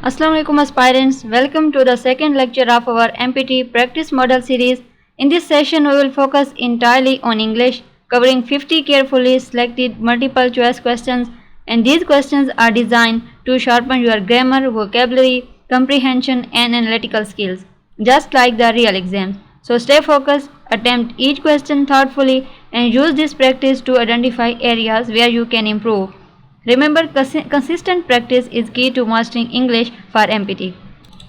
Assalamualaikum aspirants, welcome to the second lecture of our MPT practice model series. In this session we will focus entirely on English, covering 50 carefully selected multiple choice questions, and these questions are designed to sharpen your grammar, vocabulary, comprehension and analytical skills, just like the real exams. So stay focused, attempt each question thoughtfully and use this practice to identify areas where you can improve. Remember, consistent practice is key to mastering English for MPT.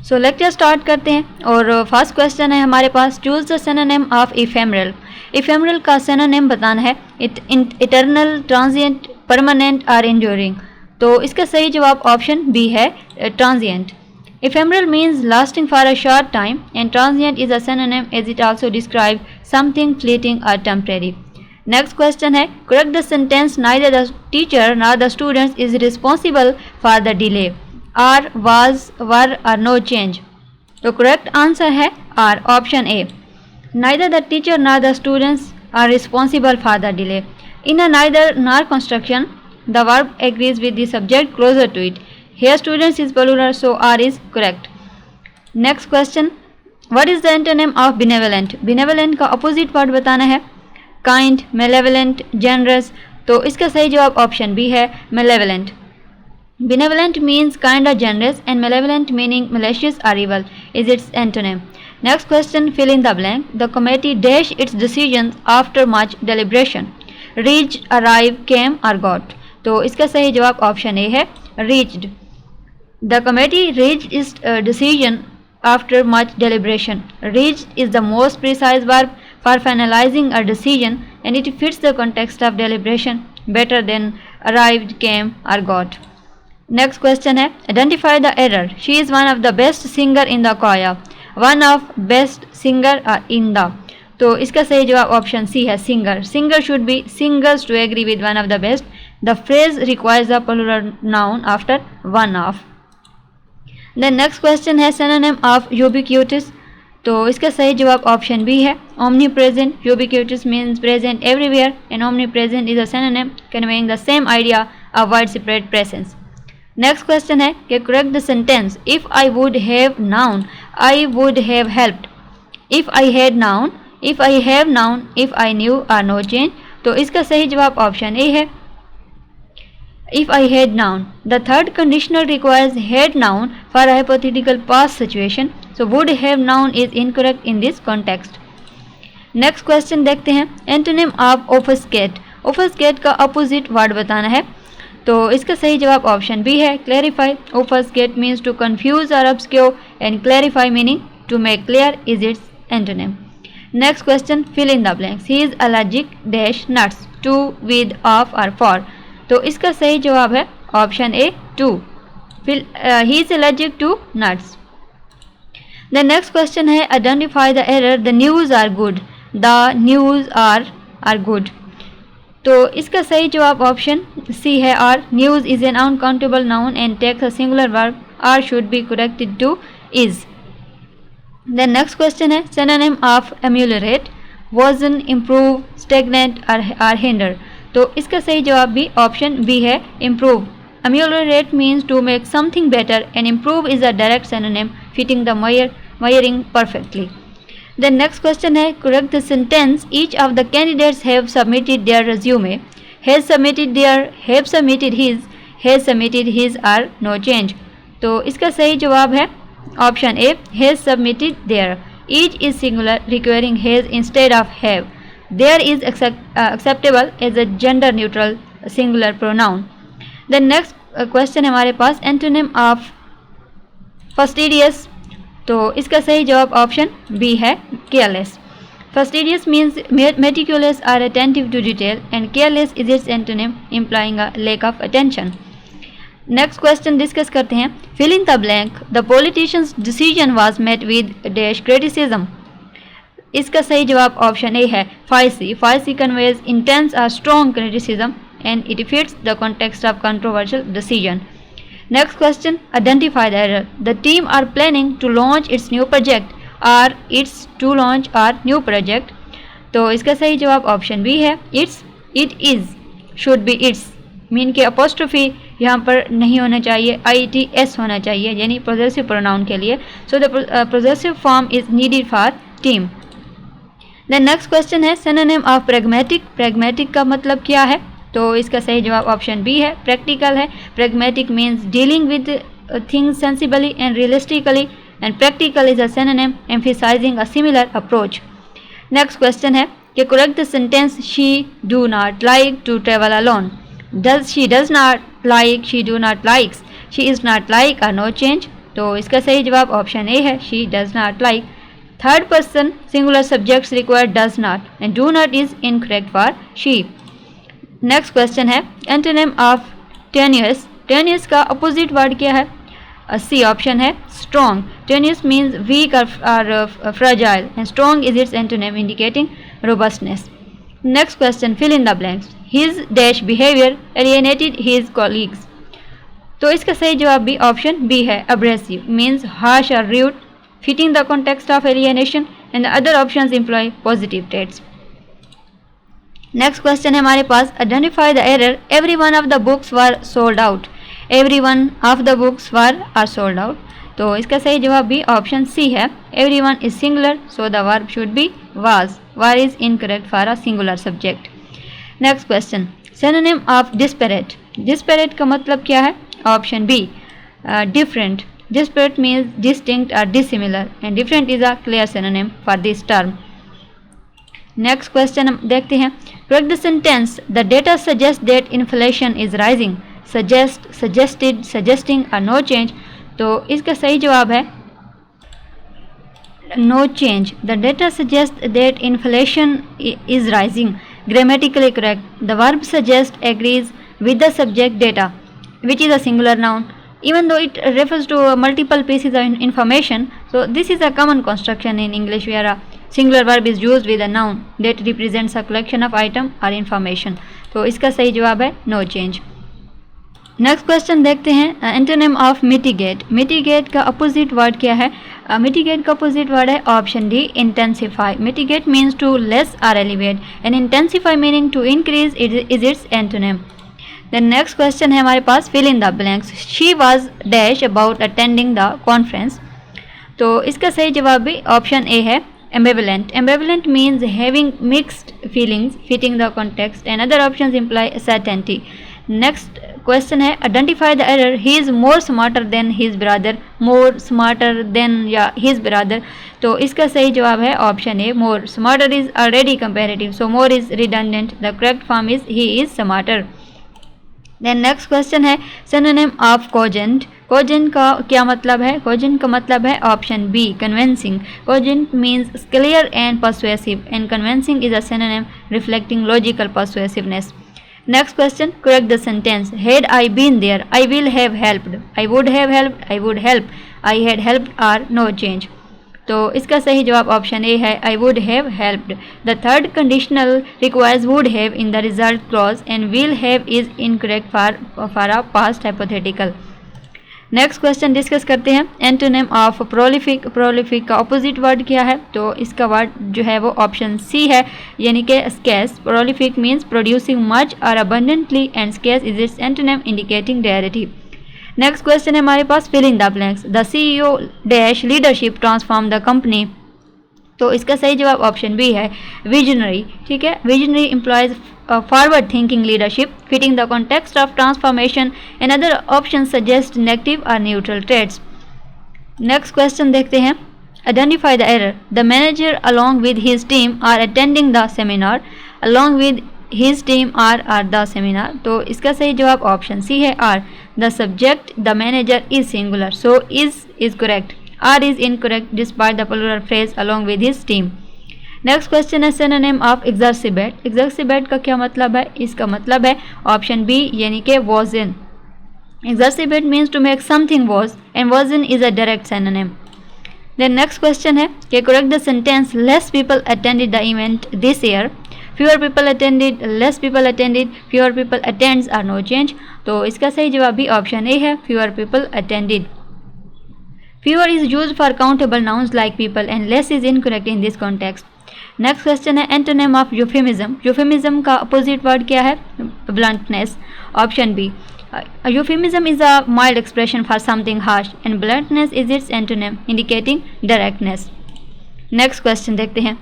So lecture start करते हैं और first question है हमारे पास, choose the synonym of ephemeral. Ephemeral का synonym बताना है eternal, transient, permanent और इंड्यूरिंग. तो इसका सही जवाब ऑप्शन बी है, transient. Ephemeral means lasting for a short time and transient is a synonym as it also describes something fleeting or temporary. Next question है, correct the sentence neither the teacher nor the students is responsible for the delay. Are, was, were or no change. तो correct answer है R, option A. Neither the teacher nor the students are responsible for the delay. In a neither nor construction, the verb agrees with the subject closer to it. Here students is plural, so R is correct. Next question, what is the antonym of benevolent? Benevolent का opposite word बताना है. Kind, malevolent, generous. तो इसका सही जवाब option B है, मेलेवलेंट. Benevolent means kind or generous and malevolent meaning malicious or evil is its antonym. Next question, fill in the blank. The committee dash its decisions after much deliberation. Reached, arrive, came or got. तो इसका सही जवाब option A है, reached. The committee reached its decision after much deliberation. Reached is the most precise verb for finalizing a decision and it fits the context of deliberation better than arrived, came or got. Next question है, identify the error. She is one of the best singer in the choir. One of best singer in the. तो इसका सही जवाब option C है, singer. Singer should be singers to agree with one of the best. The phrase requires a plural noun after one of. Then next question है, synonym of ubiquitous. तो इसका सही जवाब ऑप्शन बी है, omnipresent. Ubiquitous means present everywhere and omnipresent is a synonym conveying the same idea of widespread presence. Next question है कि correct the sentence. If I would have known, I would have helped. If I had known, if I have known, if I knew or no change. तो इसका सही जवाब option A है, if I had known. The third conditional requires had known for a hypothetical past situation. So would have known is incorrect in this context. Next question देखते हैं, antonym of obfuscate. Obfuscate का opposite word बताना है. तो इसका सही जवाब option B है, clarify. Obfuscate means to confuse or obscure and clarify meaning to make clear is its antonym. Next question, fill in the blanks. He is allergic dash nuts to, with, of or for. तो इसका सही जवाब है option A, to. He is allergic to nuts. The next question है, identify the error. The news are good. The news are good. तो इसका सही जवाब ऑप्शन सी है, are. News is an uncountable noun and takes a singular verb. Are should be corrected to is. The next question है, synonym of ameliorate. Worsen, improve, stagnate or hinder. तो इसका सही जवाब भी ऑप्शन बी है, improve. Ameliorate means to make something better and improve is a direct synonym fitting the wiring perfectly. The next question है, correct the sentence. Each of the candidates have submitted their resume. Has submitted their, have submitted his, has submitted his or no change. तो इसका सही जवाब है option A, has submitted their. Each is singular requiring has instead of have. There is acceptable as a gender neutral singular pronoun. The next question हमारे पास, antonym of fastidious. तो इसका सही जवाब ऑप्शन बी है, careless. Fastidious means meticulous or attentive to detail and careless is its antonym implying a lack of attention. Next question discuss करते हैं, fill in the blank. The politician's decision was met with dash criticism. इसका सही जवाब option A है, feisty. Feisty conveys intense or strong criticism and it fits the context of controversial decision. Next question, identify the error. The team are planning to launch its new project. Are, its, to launch or new project. तो इसका सही जवाब option B है, it's, it is, should be its. Mean के apostrophe यहाँ पर नहीं होना चाहिए, IETS होना चाहिए यानी पोजेसिव प्रोनाउन के लिए। So the possessive form is needed for team. Then next question है सिनोनिम ऑफ प्रैग्मेटिक। प्रैग्मेटिक का मतलब क्या है? तो इसका सही जवाब ऑप्शन बी है, प्रैक्टिकल है। Pragmatic means dealing with things sensibly and realistically, and practical is a synonym emphasizing a similar approach. Next question है कि correct the sentence she do not like to travel alone. She does not like, she do not likes, she is not like or no change. तो इसका सही जवाब option A है, she does not like. Third person singular subjects require does not and do not is incorrect for she. Next question है antonym of tenuous. Tenuous का opposite word क्या है? C option है, स्ट्रॉन्ग। टेन्यूअस मीन्स वीक और fragile and strong is its antonym indicating robustness. Next question fill in the blanks. His dash behaviour alienated his colleagues. तो इसका सही जवाब भी ऑप्शन बी है, अब्रेसिव मीन्स हार्श और rude, fitting the context of alienation, and the other options imply positive traits. Next question है हमारे पास, identify the error, every one of the books were sold out. Every one of the books are sold out. तो इसका सही जवाब भी option C है, everyone is singular, so the verb should be was. Were is incorrect for a singular subject. Next question, synonym of disparate. Disparate का मतलब क्या है? Option B, different. Disparate means distinct or dissimilar, and different is a clear synonym for this term. Next question हम देखते हैं, correct the sentence, the data suggests that inflation is rising. Suggest, suggested, suggesting or no change. तो इसका सही जवाब है no change. The data suggests that inflation is rising. Grammatically correct. The verb suggest agrees with the subject data, which is a singular noun. Even though it refers to multiple pieces of information, so this is a common construction in English where a singular verb is used with a noun that represents a collection of item or information. तो इसका सही जवाब है no change. Next question देखते हैं, antonym of mitigate. Mitigate का opposite word क्या है? मिटिगेट का अपोजिट वर्ड है option D, intensify. Mitigate means to less और alleviate, and intensify meaning to increase is its antonym. Then next question है हमारे पास, fill in the blanks. She was dash about attending the conference. तो इसका सही जवाब भी ऑप्शन ए है, ambivalent. Ambivalent means having mixed feelings, fitting the context, and other options imply certainty. Next question है, identify the error. He is more smarter than his brother. More smarter than या his brother. तो इसका सही जवाब है option A, more. Smarter is already comparative, so more is redundant. The correct form is he is smarter. Then next question है, synonym of cogent. Cogent का क्या मतलब है? कोजेंट का मतलब है option B, convincing. Cogent means clear and परsuasive, and convincing is a synonym reflecting logical persuasiveness. Next question, correct the sentence. Had I been there, I will have helped. I would have helped, I would help. I had helped or no change. तो इसका सही जवाब option A है, I would have helped. The third conditional requires would have in the result clause, and will have is incorrect for a past hypothetical. Next question discuss करते हैं, antonym of prolific. Prolific का opposite word क्या है? तो इसका word जो है वो ऑप्शन सी है, यानी कि scarce. Prolific means producing much और abundantly, and scarce is its antonym indicating rarity. Next question है हमारे पास, fill in the blanks. The CEO dash leadership transform the company. तो इसका सही जवाब ऑप्शन बी है, विजनरी। ठीक है, visionary employees forward thinking leadership, fitting the context of transformation, and other options suggest negative or neutral traits. Next question देखते हैं, identify the error. The manager along with his team are attending the seminar. Along with his team are the seminar. तो इसका सही जवाब option C है, are. The subject, the manager is singular, so is correct. Are is incorrect despite the plural phrase along with his team. Next question है, synonym of एक्सर्सिबेट। एक्सर्सिबेट का क्या मतलब है? इसका मतलब है ऑप्शन बी, यानी कि worsen. Exacerbate means to make something worse, and worsen is a direct synonym. Then next question है कि correct the sentence, less people attended the event this year. Fewer people attended, less people attended, fewer people attends or no change. तो इसका सही जवाब भी option A है, fewer people attended. Fewer is used for countable nouns like people, and less is incorrect in this context. Next question है, antonym of euphemism. Euphemism का opposite word क्या है? Bluntness. Option B, A euphemism is a mild expression for something harsh, and bluntness is its antonym, indicating directness. Next question देखते हैं.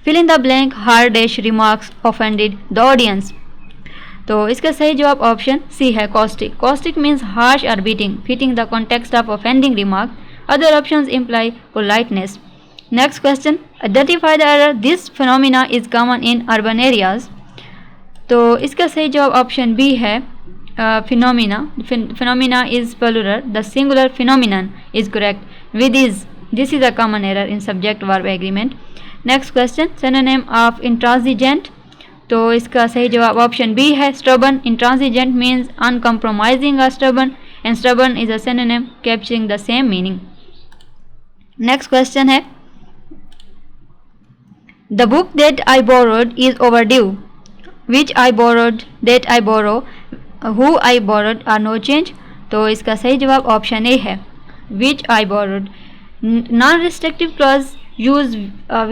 Fill in the blank. Harsh remarks offended the audience. तो इसका सही जवाब option C है, caustic. Caustic means harsh or biting, fitting the context of offending remark. Other options imply politeness. Next question. Identify the error. This phenomena is common in urban areas. तो इसका सही जवाब option B है, phenomena. Phenomena is plural. The singular phenomenon is correct. With is, this is a common error in subject verb agreement. Next question. Synonym of intransigent. तो इसका सही जवाब option B है, stubborn. Intransigent means uncompromising or stubborn, and stubborn is a synonym capturing the same meaning. Next question है, the book that I borrowed is overdue. Which I borrowed, that I borrow, who I borrowed are no change. तो इसका सही जवाब option A है, which I borrowed. Non-restrictive clause use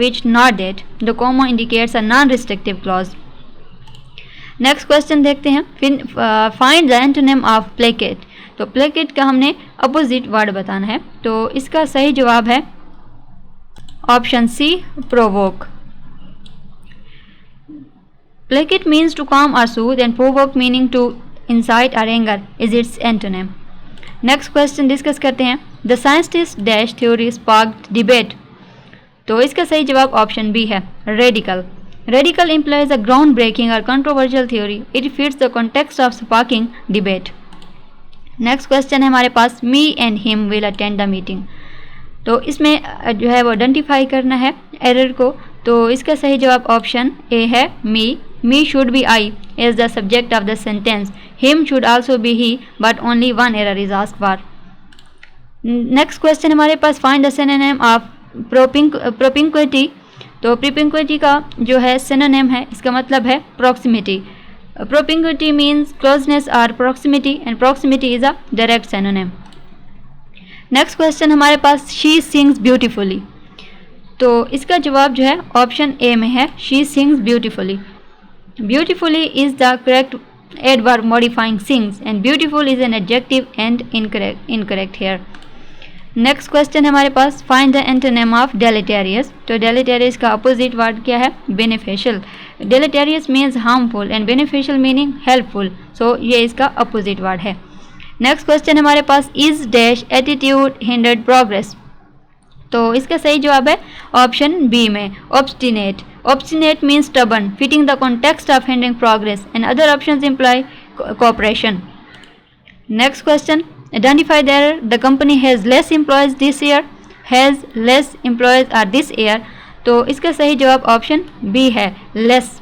which, not that. The comma indicates a non-restrictive clause. Next question देखते हैं. Find the antonym of placket. तो placket का हमने अपोजिट वर्ड बताना है. तो इसका सही जवाब है option C, provoke. Placate means to calm or soothe, and provoke meaning to incite or anger is its antonym. Next question discuss करते हैं. The scientist dash theory sparked debate. तो इसका सही जवाब ऑप्शन बी है, radical. Radical implies a groundbreaking or controversial theory. It fits the context of sparking debate. Next question है हमारे पास, me and him will attend the meeting. तो इसमें जो है वो आइडेंटिफाई करना है एरर को. तो इसका सही जवाब ऑप्शन ए है, me should be I as the subject of the sentence. Him should also be he, but only one error is asked for. Next question हमारे पास, find the synonym of propinquity. तो propinquity का जो है synonym है, इसका मतलब है proximity. Propinquity means closeness or proximity, and proximity is a direct synonym. Next question हमारे पास, शी सिंग्स ब्यूटीफुली. तो इसका जवाब जो है ऑप्शन ए में है, she sings beautifully. Beautifully is the correct adverb modifying sings, and beautiful is an adjective and incorrect here. Next question हमारे पास, find the antonym of deleterious. तो डेलेटेरियस का अपोजिट वर्ड क्या है, beneficial. Deleterious means harmful and beneficial meaning helpful. So ये इसका opposite word है. Next question हमारे पास, is dash attitude hindered progress. तो इसका सही जवाब है ऑप्शन बी में, obstinate. Obstinate means stubborn, fitting the context of hindering progress, and other options imply cooperation. Next question, identify the error. The company has less employees this year. Has less employees are this year. तो इसका सही जवाब option B है, less.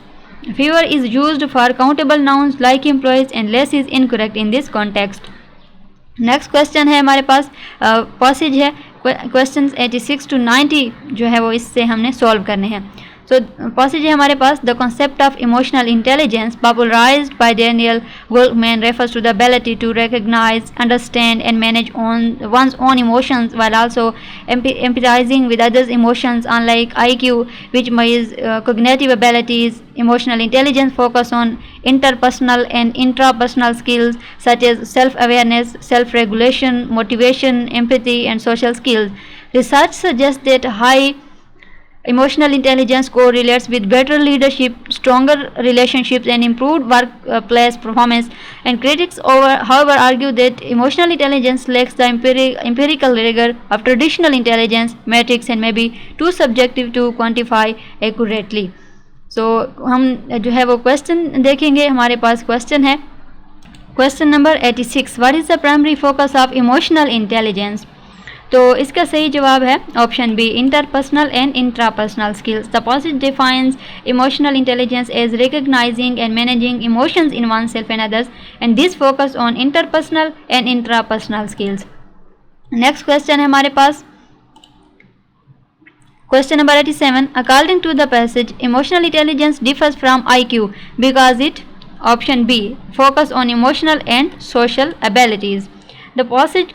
Fewer is used for countable nouns like employees, and less is incorrect in this context. Next question है हमारे पास, passage है question 86 to 90 जो है वो इससे हमने सॉल्व करने हैं. सो पैसेज है हमारे पास, the concept of emotional intelligence popularized by Daniel Goleman refers to the ability to recognize, understand and manage one's own emotions while also empathizing with others' emotions. Unlike IQ, which measures cognitive abilities, emotional intelligence focus on interpersonal and intrapersonal skills such as self-awareness, self-regulation, motivation, empathy, and social skills. Research suggests that high emotional intelligence correlates with better leadership, stronger relationships, and improved workplace performance. And critics, however, argue that emotional intelligence lacks the empirical rigor of traditional intelligence metrics and may be too subjective to quantify accurately. So हम जो है वो question देखेंगे. हमारे पास question है question number 86, what is the primary focus of emotional intelligence. तो इसका सही जवाब है option B, interpersonal and intrapersonal skills. The passage defines emotional intelligence as recognizing and managing emotions in oneself and others, and this focus on interpersonal and intrapersonal skills. Next question है हमारे पास question number 87, according to the passage emotional intelligence differs from IQ because it, option B, focus on emotional and social abilities. The passage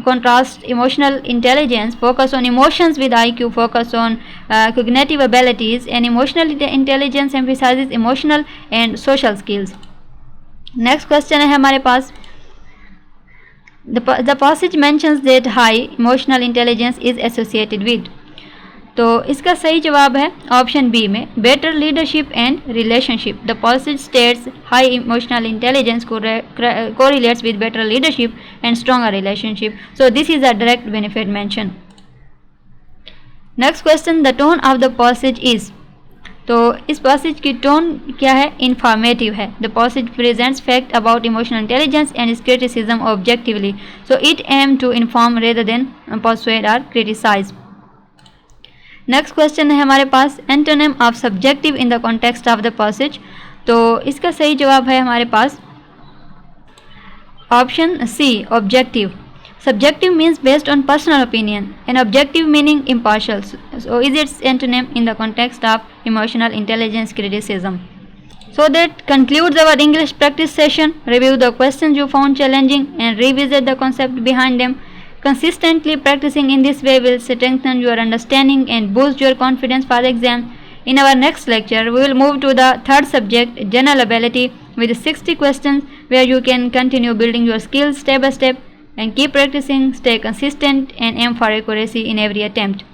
contrast emotional intelligence focus on emotions with IQ focus on cognitive abilities, and emotional intelligence emphasizes emotional and social skills. Next question है हमारे पास, the passage mentions that high emotional intelligence is associated with। तो इसका सही जवाब है option B में, better leadership and relationship. The passage states high emotional intelligence correlates with better leadership and stronger relationship, so this is a direct benefit mention। Next question, the tone of the passage is। तो इस passage की tone क्या है, informative है। The passage presents fact about emotional intelligence and its criticism objectively, so it aim to inform rather than persuade or criticize। Next question है हमारे पास, antonym of subjective in the context of the passage। तो इसका सही जवाब है हमारे पास option C, objective. Subjective means based on personal opinion and objective meaning impartial, so is its antonym in the context of emotional intelligence criticism। So that concludes our English practice session. Review the questions you found challenging and revisit the concept behind them. Consistently practicing in this way will strengthen your understanding and boost your confidence for the exam. In our next lecture, we will move to the third subject, general ability, with 60 questions where you can continue building your skills step by step and keep practicing, stay consistent and aim for accuracy in every attempt.